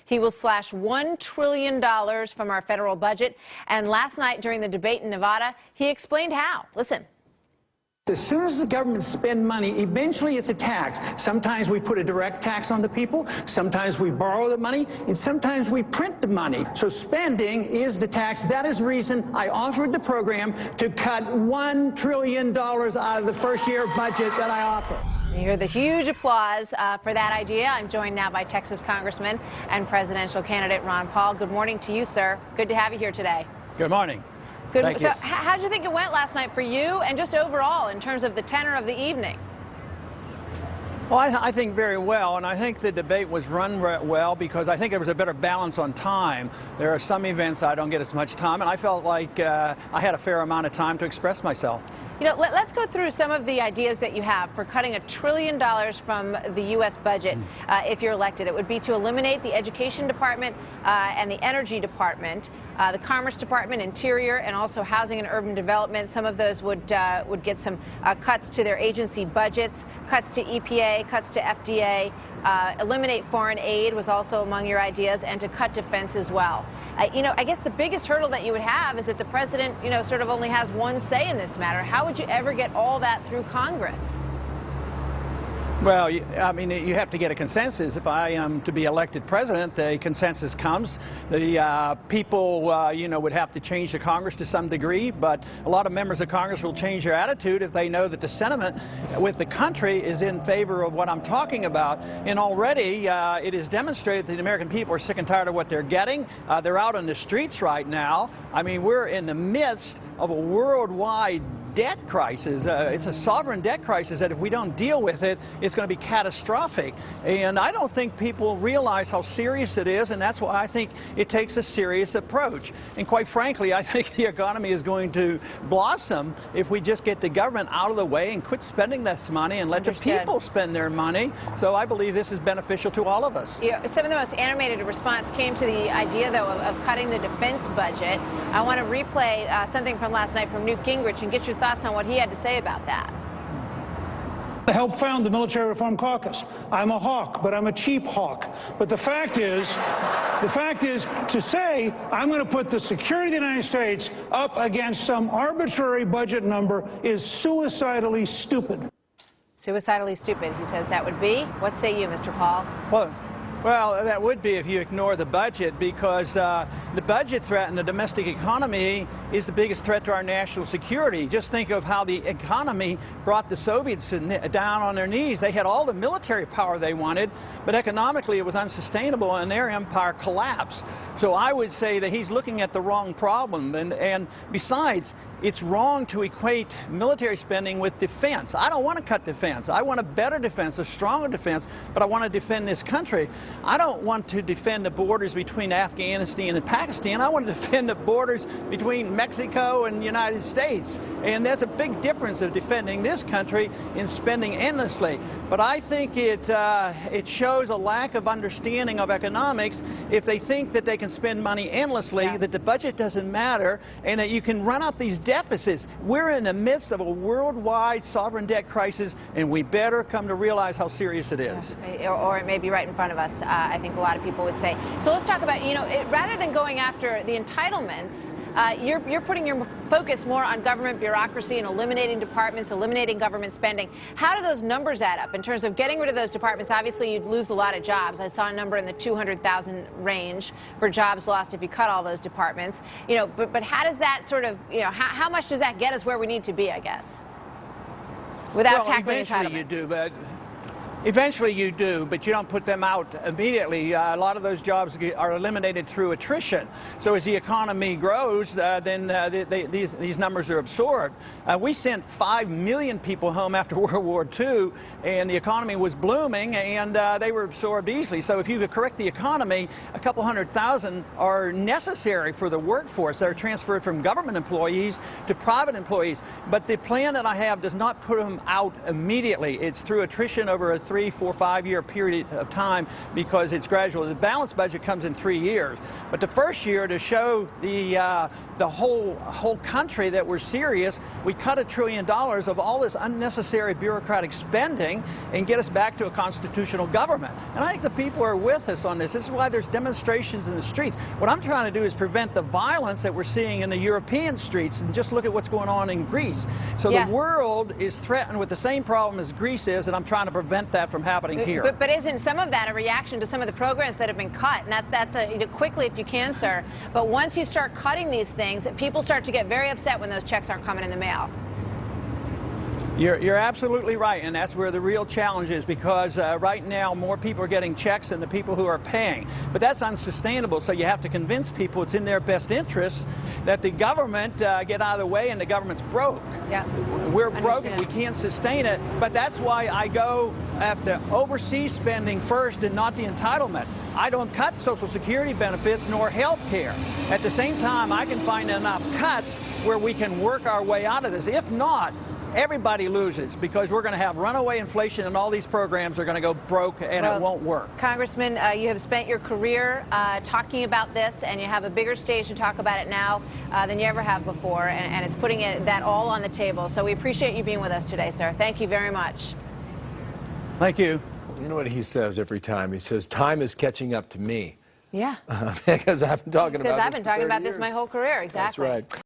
He will slash $1 trillion from our federal budget. And last night during the debate in Nevada, he explained how. Listen. As soon as the government spends money, eventually it's a tax. Sometimes we put a direct tax on the people, sometimes we borrow the money, and sometimes we print the money. So spending is the tax. That is the reason I offered the program to cut $1 trillion out of the first year budget that I offer. You hear the huge applause for that idea. I'm joined now by Texas Congressman and presidential candidate Ron Paul. Good morning to you, sir. Good to have you here today. Good morning. Good. Thank so you. How did you think it went last night for you and just overall in terms of the tenor of the evening? Well, I think very well, and I think the debate was run well because I think there was a better balance on time. There are some events I don't get as much time, and I felt like I had a fair amount of time to express myself. You know, let's go through some of the ideas that you have for cutting $1 trillion from the U.S. budget if you're elected. It would be to eliminate the Education Department and the Energy Department, the Commerce Department, Interior, and also Housing and Urban Development. Some of those would get some cuts to their agency budgets, cuts to EPA, cuts to FDA. Eliminate foreign aid was also among your ideas, and to cut defense as well. You know, I guess the biggest hurdle that you would have is that the president, you know, sort of only has one say in this matter. How would you ever get all that through Congress? Well, I mean, you have to get a consensus. If I am to be elected president, the consensus comes. The people, you know, would have to change the Congress to some degree, but a lot of members of Congress will change their attitude if they know that the sentiment with the country is in favor of what I'm talking about. And already it is demonstrated that the American people are sick and tired of what they're getting. They're out on the streets right now. I mean, we're in the midst of a worldwide debt crisis. It's a sovereign debt crisis that if we don't deal with it, it's going to be catastrophic. And I don't think people realize how serious it is, and that's why I think it takes a serious approach. And quite frankly, I think the economy is going to blossom if we just get the government out of the way and quit spending this money and let the people spend their money. So I believe this is beneficial to all of us. Yeah, some of the most animated response came to the idea, though, of cutting the defense budget. I want to replay something from last night from Newt Gingrich and get your thoughts on what he had to say about that. I helped found the Military Reform Caucus. I'm a hawk, but I'm a cheap hawk. But the fact is to say I'm going to put the security of the United States up against some arbitrary budget number is suicidally stupid. Suicidally stupid, he says that would be. What say you, Mr. Paul? Well, that would be if you ignore the budget, because the budget threat and the domestic economy is the biggest threat to our national security. Just think of how the economy brought the Soviets down on their knees. They had all the military power they wanted, but economically it was unsustainable and their empire collapsed. So I would say that he's looking at the wrong problem. And besides, it's wrong to equate military spending with defense. I don't want to cut defense. I want a better defense, a stronger defense, but I want to defend this country. I don't want to defend the borders between Afghanistan and Pakistan. I want to defend the borders between Mexico and the United States. And there's a big difference of defending this country in spending endlessly. But I think it shows a lack of understanding of economics if they think that they can spend money endlessly, that the budget doesn't matter, and that you can run up these deficits. We're in the midst of a worldwide sovereign debt crisis, and we better come to realize how serious it is. Or it may be right in front of us, I think a lot of people would say. So let's talk about, you know, rather than going after the entitlements, you're putting your focus more on government bureaucracy and eliminating departments, eliminating government spending. How do those numbers add up in terms of getting rid of those departments? Obviously, you'd lose a lot of jobs. I saw a number in the 200,000 range for jobs lost if you cut all those departments. You know, but how does that sort of, you know, how much does that get us where we need to be, I guess, without tackling entitlements? Eventually you do, but you don't put them out immediately. A lot of those jobs are eliminated through attrition. So as the economy grows, then these numbers are absorbed. We sent 5 million people home after World War II, and the economy was blooming, and they were absorbed easily. So if you could correct the economy, a couple 100,000 are necessary for the workforce that are transferred from government employees to private employees. But the plan that I have does not put them out immediately. It's through attrition over a 3, 4, 5-year period of time because it's gradual. The balanced budget comes in 3 years. But the first year, to show the whole country that we're serious, we cut $1 trillion of all this unnecessary bureaucratic spending and get us back to a constitutional government. And I think the people are with us on this. This is why there's demonstrations in the streets. What I'm trying to do is prevent the violence that we're seeing in the European streets, and just look at what's going on in Greece. So the world is threatened with the same problem as Greece is, and I'm trying to prevent that from happening here. But isn't some of that a reaction to some of the programs that have been cut? And that's quickly, if you can, sir. But once you start cutting these things, people start to get very upset when those checks aren't coming in the mail. You're absolutely right, and that's where the real challenge is, because right now more people are getting checks than the people who are paying. But that's unsustainable, so you have to convince people it's in their best interest that the government get out of the way, and the government's broke. Yeah. We're broken, we can't sustain it, but that's why I go after overseas spending first and not the entitlement. I don't cut Social Security benefits nor health care. At the same time, I can find enough cuts where we can work our way out of this. If not, everybody loses, because we're going to have runaway inflation and all these programs are going to go broke, and it won't work. Congressman, you have spent your career talking about this, and you have a bigger stage to talk about it now than you ever have before, and it's putting that all on the table. So we appreciate you being with us today, sir. Thank you very much. Thank you. You know what he says every time? He says, time is catching up to me. Yeah. Because I've been talking about this. I've been talking about this my whole career. Exactly. That's right.